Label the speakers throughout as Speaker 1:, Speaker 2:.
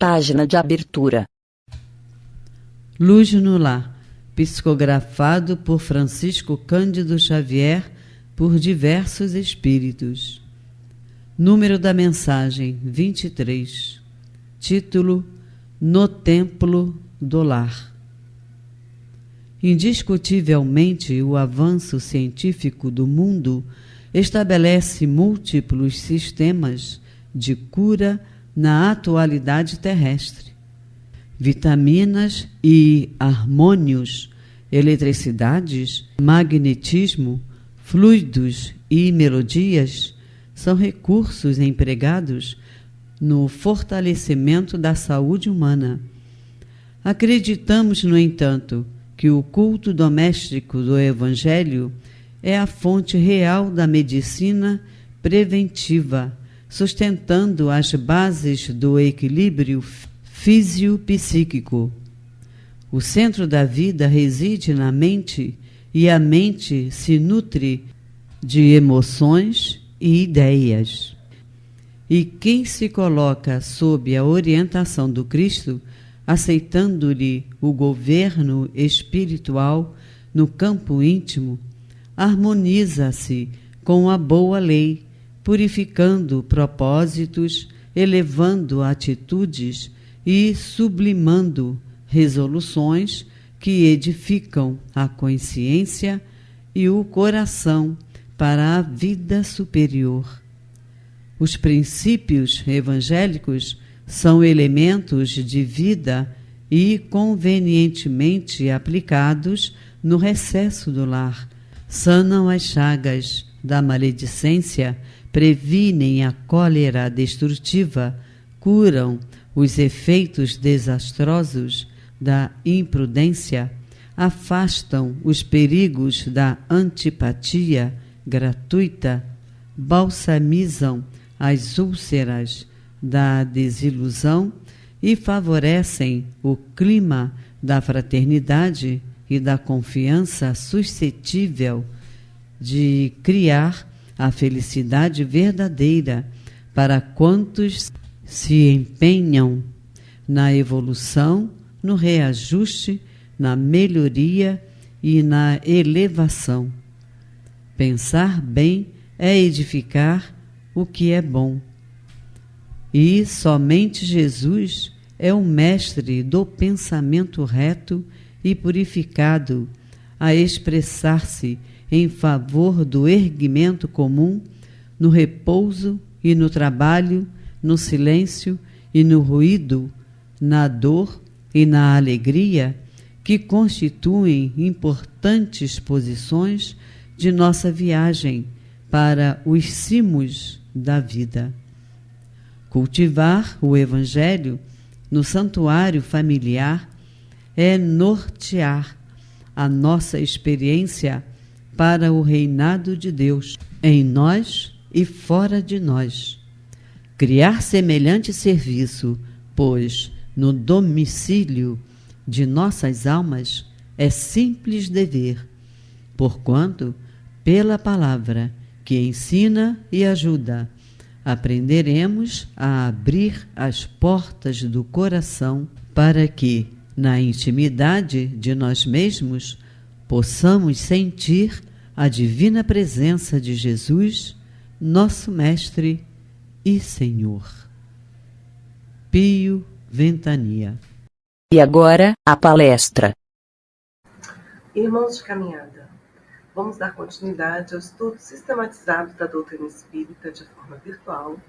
Speaker 1: Página de abertura.
Speaker 2: Luz no Lar, psicografado por Francisco Cândido Xavier, por diversos espíritos. Número da mensagem 23. Título: No Templo do Lar. Indiscutivelmente, o avanço científico do mundo estabelece múltiplos sistemas de cura na atualidade terrestre. Vitaminas e hormônios, eletricidades, magnetismo, fluidos e melodias são recursos empregados no fortalecimento da saúde humana. Acreditamos, no entanto, que o culto doméstico do Evangelho é a fonte real da medicina preventiva, sustentando as bases do equilíbrio físio-psíquico. O centro da vida reside na mente e a mente se nutre de emoções e ideias. E quem se coloca sob a orientação do Cristo, aceitando-lhe o governo espiritual no campo íntimo, harmoniza-se com a boa lei, purificando propósitos, elevando atitudes e sublimando resoluções que edificam a consciência e o coração para a vida superior. Os princípios evangélicos são elementos de vida e convenientemente aplicados no recesso do lar. Sanam as chagas da maledicência, previnem a cólera destrutiva, curam os efeitos desastrosos da imprudência, afastam os perigos da antipatia gratuita, balsamizam as úlceras da desilusão e favorecem o clima da fraternidade e da confiança suscetível de criar a felicidade verdadeira para quantos se empenham na evolução, no reajuste, na melhoria e na elevação. Pensar bem é edificar o que é bom. E somente Jesus é o mestre do pensamento reto e purificado, a expressar-se em favor do erguimento comum, no repouso e no trabalho, no silêncio e no ruído, na dor e na alegria, que constituem importantes posições de nossa viagem para os cimos da vida. Cultivar o Evangelho no santuário familiar é nortear a nossa experiência para o reinado de Deus, em nós e fora de nós. Criar semelhante serviço, pois, no domicílio de nossas almas, é simples dever, porquanto, pela palavra que ensina e ajuda, aprenderemos a abrir as portas do coração para que, na intimidade de nós mesmos, possamos sentir a divina presença de Jesus, nosso Mestre e Senhor. Pio Ventania.
Speaker 1: E agora, a palestra.
Speaker 3: Irmãos de caminhada, vamos dar continuidade ao estudo sistematizado da doutrina espírita de forma virtual,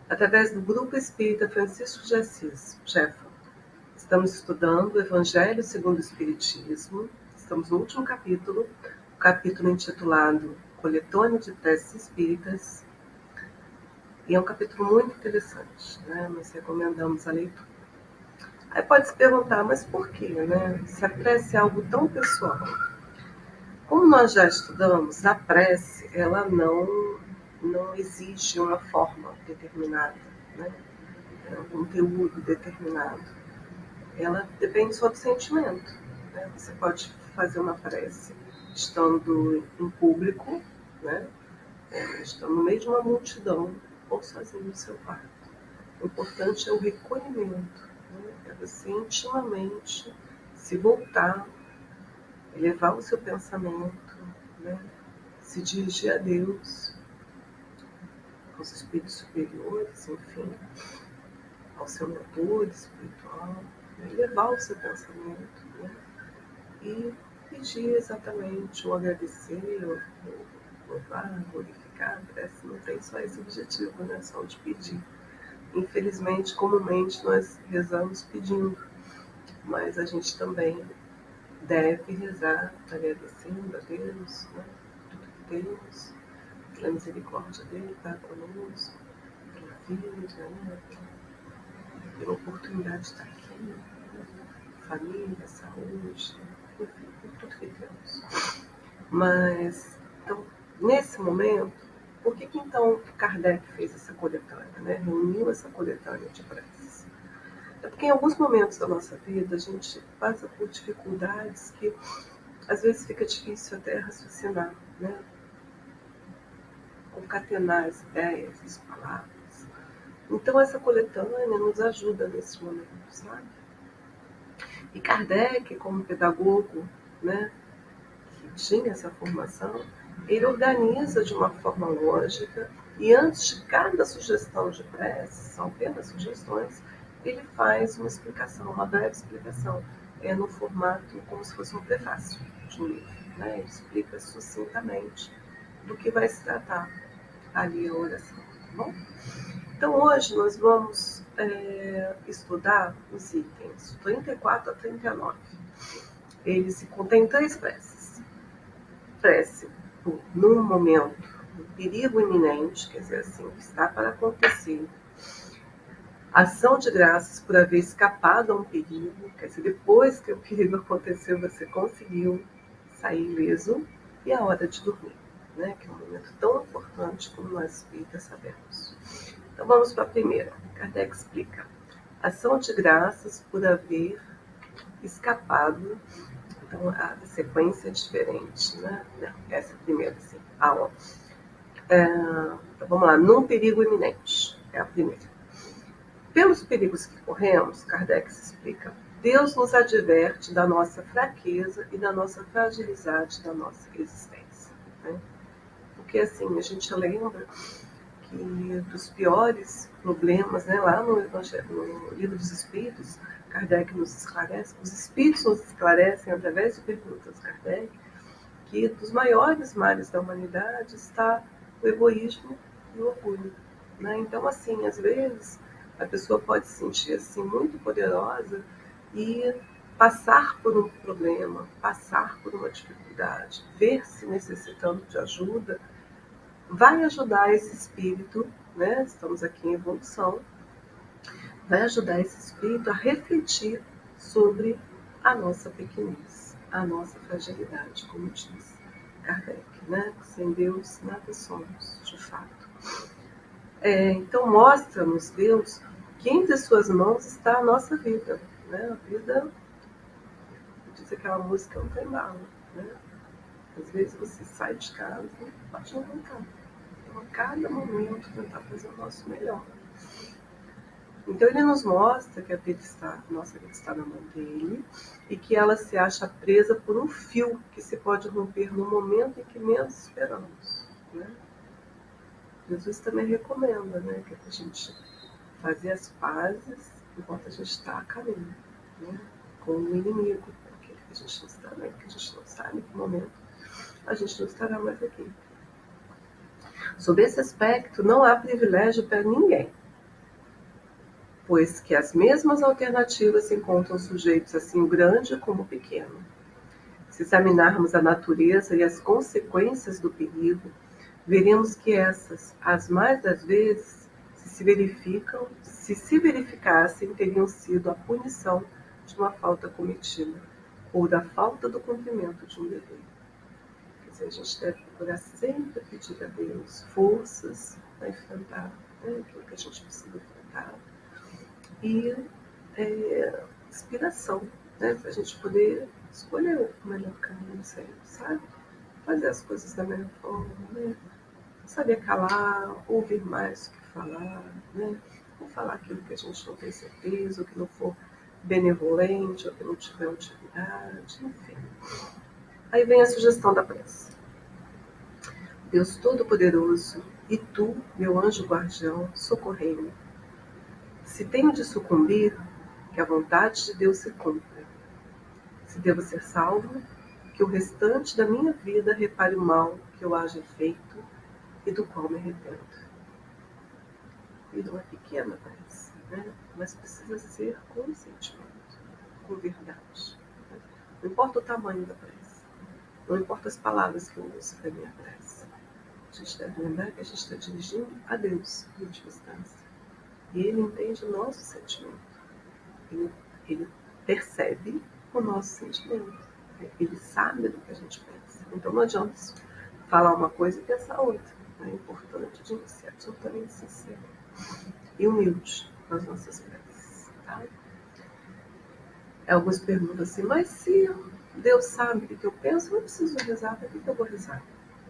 Speaker 3: através do Grupo Espírita Francisco de Assis, Chefa. Estamos estudando o Evangelho segundo o Espiritismo. Estamos no último capítulo, o capítulo intitulado Coletânea de Preces Espíritas. E é um capítulo muito interessante, né? Nós recomendamos a leitura. Aí pode se perguntar, mas por quê, né? Se a prece é algo tão pessoal. Como nós já estudamos, a prece, ela não exige uma forma determinada, né? Um conteúdo determinado. Ela depende só do sentimento, né? Você pode fazer uma prece estando em público, né? Estando no meio de uma multidão ou sozinho no seu quarto. O importante é o recolhimento, você intimamente se voltar, elevar o seu pensamento, né? Se dirigir a Deus, aos espíritos superiores, enfim, ao seu mentor espiritual, né? Elevar o seu pensamento, né? E pedir exatamente, ou agradecer, ou louvar, glorificar, parece que não tem só esse objetivo, né? Só o de pedir. Infelizmente, comumente nós rezamos pedindo, mas a gente também deve rezar agradecendo a Deus, né? Tudo que temos, pela misericórdia dele, está conosco, pela vida, né? Pela oportunidade de estar aqui, né? Família, saúde, enfim, por tudo que temos. Mas, então, nesse momento, por que então Kardec fez essa coletânea, né? Reuniu essa coletânea de preces? É porque em alguns momentos da nossa vida a gente passa por dificuldades que às vezes fica difícil até raciocinar, né? Concatenar as ideias, as palavras. Então essa coletânea nos ajuda nesse momento, sabe? E Kardec, como pedagogo, né, que tinha essa formação, ele organiza de uma forma lógica e antes de cada sugestão de prece, são apenas sugestões, ele faz uma explicação, uma breve explicação, no formato como se fosse um prefácio de um livro, né? Ele explica sucintamente do que vai se tratar ali a oração, tá bom? Então hoje nós vamos estudar os itens 34 a 39. Ele se contém 3 preces. Prece num momento de perigo iminente, quer dizer assim, que está para acontecer. Ação de graças por haver escapado a um perigo, quer dizer, depois que o perigo aconteceu, você conseguiu sair ileso. E a hora de dormir, né? Que é um momento tão importante como nós espíritas sabemos. Então vamos para a primeira. Kardec explica. Ação de graças por haver escapado. Então a sequência é diferente, né? Essa é a primeira, assim. Então vamos lá. Num perigo iminente. É a primeira. Pelos perigos que corremos, Kardec se explica. Deus nos adverte da nossa fraqueza e da nossa fragilidade da nossa existência, né? Porque assim, a gente lembra que dos piores problemas, né, lá no Livro dos Espíritos, Kardec nos esclarece, os Espíritos nos esclarecem através de perguntas de Kardec, que dos maiores males da humanidade está o egoísmo e o orgulho, né? Então, assim, às vezes a pessoa pode se sentir assim muito poderosa e passar por um problema, passar por uma dificuldade, ver-se necessitando de ajuda, vai ajudar esse espírito, né? Estamos aqui em evolução, vai ajudar esse espírito a refletir sobre a nossa pequenez, a nossa fragilidade, como diz Kardec, né? Sem Deus nada somos, de fato. Então mostra-nos Deus que entre suas mãos está a nossa vida, né? A vida, diz aquela música, não tem bala, né? Às vezes você sai de casa e pode não voltar. Então, a cada momento tentar fazer o nosso melhor. Então ele nos mostra que a nossa vida está na mão dele e que ela se acha presa por um fio que se pode romper no momento em que menos esperamos, né? Jesus também recomenda, né, que a gente fazer as pazes enquanto a gente está a caminho, né, com o inimigo, aquele que a gente não está, né, que a gente não sabe em que momento a gente não estará mais aqui. Sob esse aspecto, não há privilégio para ninguém, pois que as mesmas alternativas se encontram sujeitos assim o grande como o pequeno. Se examinarmos a natureza e as consequências do perigo, veremos que essas, as mais das vezes, se se verificassem, teriam sido a punição de uma falta cometida ou da falta do cumprimento de um dever. Quer dizer, a gente deve procurar sempre pedir a Deus forças para enfrentar, né, aquilo que a gente precisa enfrentar e inspiração, né, para a gente poder escolher o melhor caminho sempre, sabe? Fazer as coisas da melhor forma, né? Saber calar, ouvir mais do que falar, né? Ou falar aquilo que a gente não tem certeza, ou que não for benevolente ou que não tiver utilidade, enfim. Aí vem a sugestão da prece. Deus Todo-Poderoso, e tu, meu anjo guardião, socorrei-me. Se tenho de sucumbir, que a vontade de Deus se cumpra. Se devo ser salvo, que o restante da minha vida repare o mal que eu haja feito e do qual me arrependo. E não é pequena prece, né? Mas precisa ser com sentimento, com verdade. Não importa o tamanho da prece, não importa as palavras que eu uso para a minha prece. A gente deve lembrar que a gente está dirigindo a Deus, em última instância. E Ele entende o nosso sentimento. Ele percebe o nosso sentimento. Ele sabe do que a gente pensa. Então não adianta falar uma coisa e pensar outra. É importante a gente ser absolutamente sincero e humilde nas nossas preces. Tá? Alguns perguntam assim, mas se Deus sabe o que eu penso, eu não preciso rezar, para que eu vou rezar?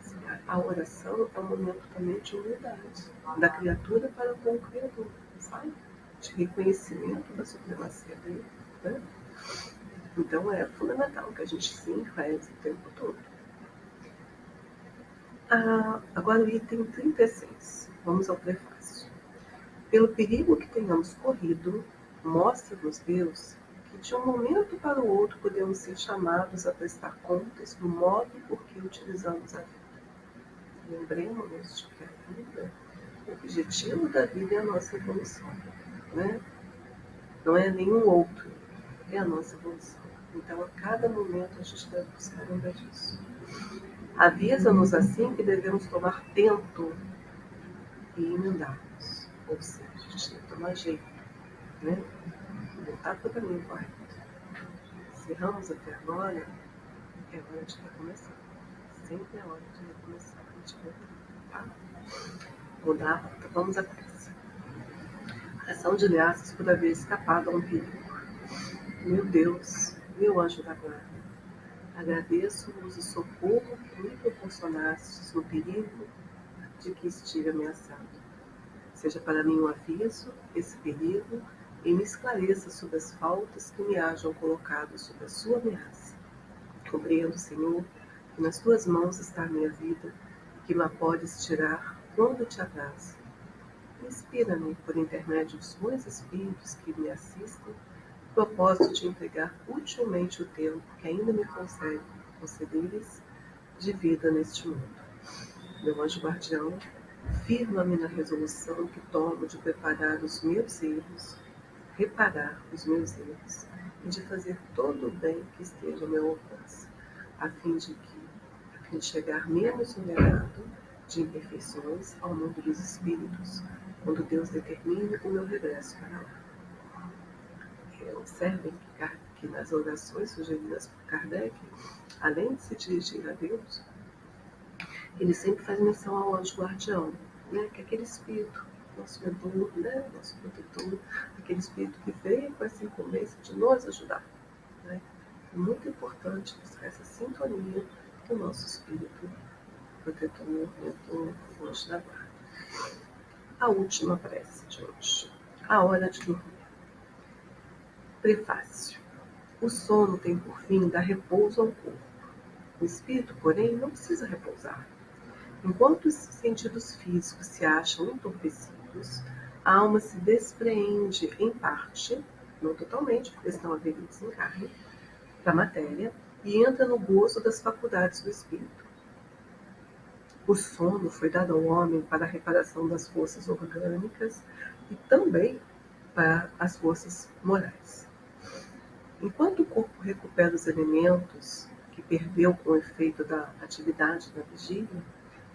Speaker 3: Assim, a oração é um momento também de humildade da criatura para com o Criador, sabe? De reconhecimento da supremacia dele. Né? Então é fundamental que a gente sim reze o tempo todo. Agora o item 36. Vamos ao prefácio. Pelo perigo que tenhamos corrido, mostra-nos Deus que de um momento para o outro podemos ser chamados a prestar contas do modo por que utilizamos a vida. Lembremos de que a vida, o objetivo da vida é a nossa evolução. Né? Não é nenhum outro, é a nossa evolução. Então, a cada momento, a gente deve buscar lembrar disso. Avisa-nos assim que devemos tomar tento e emendarmos. Ou seja, a gente tem que tomar jeito, né? Voltar para o caminho correto. Se erramos até agora, é hora de recomeçar. Sempre é hora de recomeçar, a gente voltar, tá? Mudar, vamos à pressa. Ação de graças por haver escapado a um perigo. Meu Deus, meu anjo da guarda, agradeço-vos o socorro que me proporcionastes no perigo de que estive ameaçado. Seja para mim um aviso, esse perigo, e me esclareça sobre as faltas que me hajam colocado sob a sua ameaça. Compreendo, Senhor, que nas tuas mãos está a minha vida, que me a podes tirar quando te apraz. Inspira-me por intermédio dos bons espíritos que me assistem, propósito de empregar utilmente o tempo que ainda me concederes de vida neste mundo. Meu anjo guardião, firma-me na resolução que tomo de preparar os meus erros, reparar os meus erros e de fazer todo o bem que esteja ao meu alcance, a fim de chegar menos vulnerável de imperfeições ao mundo dos espíritos, quando Deus determine o meu regresso para lá. Observem que nas orações sugeridas por Kardec, além de se dirigir a Deus, ele sempre faz menção ao anjo guardião, né? Que é aquele espírito, nosso mentor, né? Nosso protetor, aquele espírito que veio com essa incumbência de nos ajudar. Né? É muito importante buscar essa sintonia com o nosso espírito protetor, mentor, anjo da guarda. A última prece de hoje, a hora de dormir. Prefácio. O sono tem por fim dar repouso ao corpo. O espírito, porém, não precisa repousar. Enquanto os sentidos físicos se acham entorpecidos, a alma se despreende em parte, não totalmente, porque senão haveria desencarne, da matéria e entra no gozo das faculdades do espírito. O sono foi dado ao homem para a reparação das forças orgânicas e também para as forças morais. Enquanto o corpo recupera os elementos que perdeu com o efeito da atividade da vigília,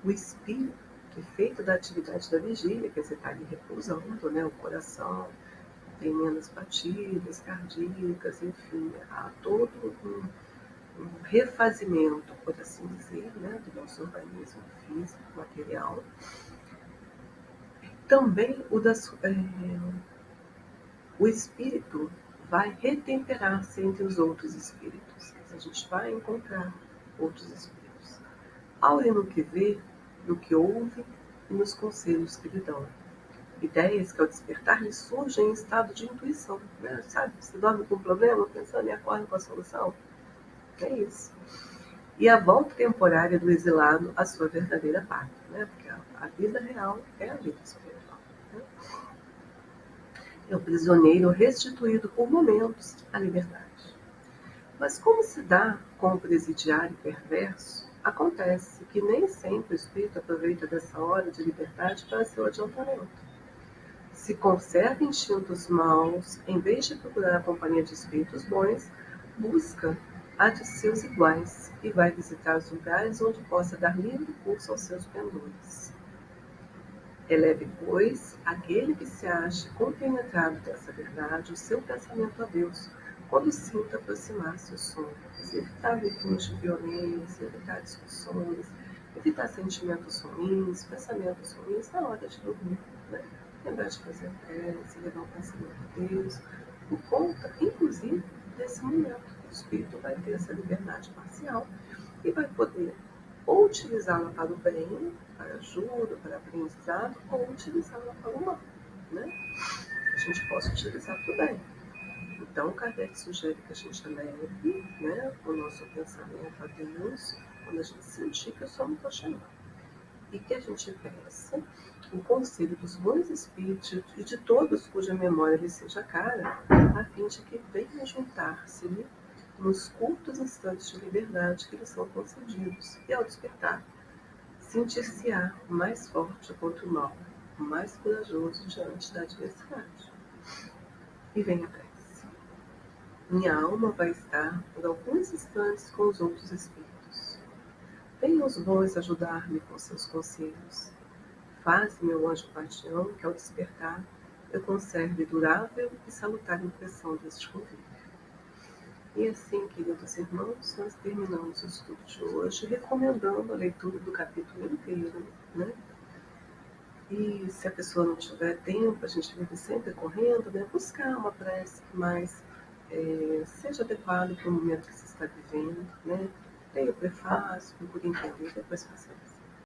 Speaker 3: o espírito, efeito da atividade da vigília, quer dizer, está ali repousando, né? O coração tem menos batidas cardíacas, enfim, há todo um refazimento, por assim dizer, né? Do nosso organismo físico, material. Também o espírito vai retemperar-se entre os outros espíritos. A gente vai encontrar outros espíritos. Ao ir no que vê, no que ouve e nos conselhos que lhe dão. Ideias que ao despertar lhe surgem em estado de intuição, né? Sabe, você dorme com um problema pensando e acorda com a solução. É isso. E a volta temporária do exilado à sua verdadeira pátria, né? Porque a vida real é a vida espiritual. Né? É o prisioneiro restituído por momentos à liberdade. Mas como se dá com o presidiário perverso, acontece que nem sempre o espírito aproveita dessa hora de liberdade para seu adiantamento. Se conserva instintos maus, em vez de procurar a companhia de espíritos bons, busca a de seus iguais e vai visitar os lugares onde possa dar livre curso aos seus pendores. Eleve, pois, aquele que se ache compenetrado dessa verdade o seu pensamento a Deus, quando sinta aproximar-se o sono. Evitar ritmos de violência, evitar discussões, evitar sentimentos ruins, pensamentos ruins na hora de dormir. Né? Lembrar de fazer prece, levar o pensamento a Deus, por conta, inclusive, desse momento. O espírito vai ter essa liberdade parcial e vai poder ou utilizá-la para o bem, para ajuda, para aprendizado, ou utilizá-la para o mal. Né? A gente possa utilizar para o bem. Então, Kardec sugere que a gente leve, né, o nosso pensamento a Deus quando a gente sentir que o sono está chegando. E que a gente peça o conselho dos bons espíritos e de todos cuja memória lhe seja cara, a fim de que venham juntar-se-lhe nos curtos instantes de liberdade que lhes são concedidos, e ao despertar, sentir-se-á mais forte contra o mal, mais corajoso diante da adversidade. E vem a prece. Minha alma vai estar por alguns instantes com os outros espíritos. Venham os bons ajudar-me com seus conselhos. Faz, meu anjo guardião, que ao despertar eu conserve durável e salutar impressão deste convívio. E assim, queridos irmãos, nós terminamos o estudo de hoje recomendando a leitura do capítulo inteiro, né? E se a pessoa não tiver tempo, a gente vive sempre correndo, né? Buscar uma prece que mais seja adequada para o momento que se está vivendo, né? Leia o prefácio, procure entender, depois faça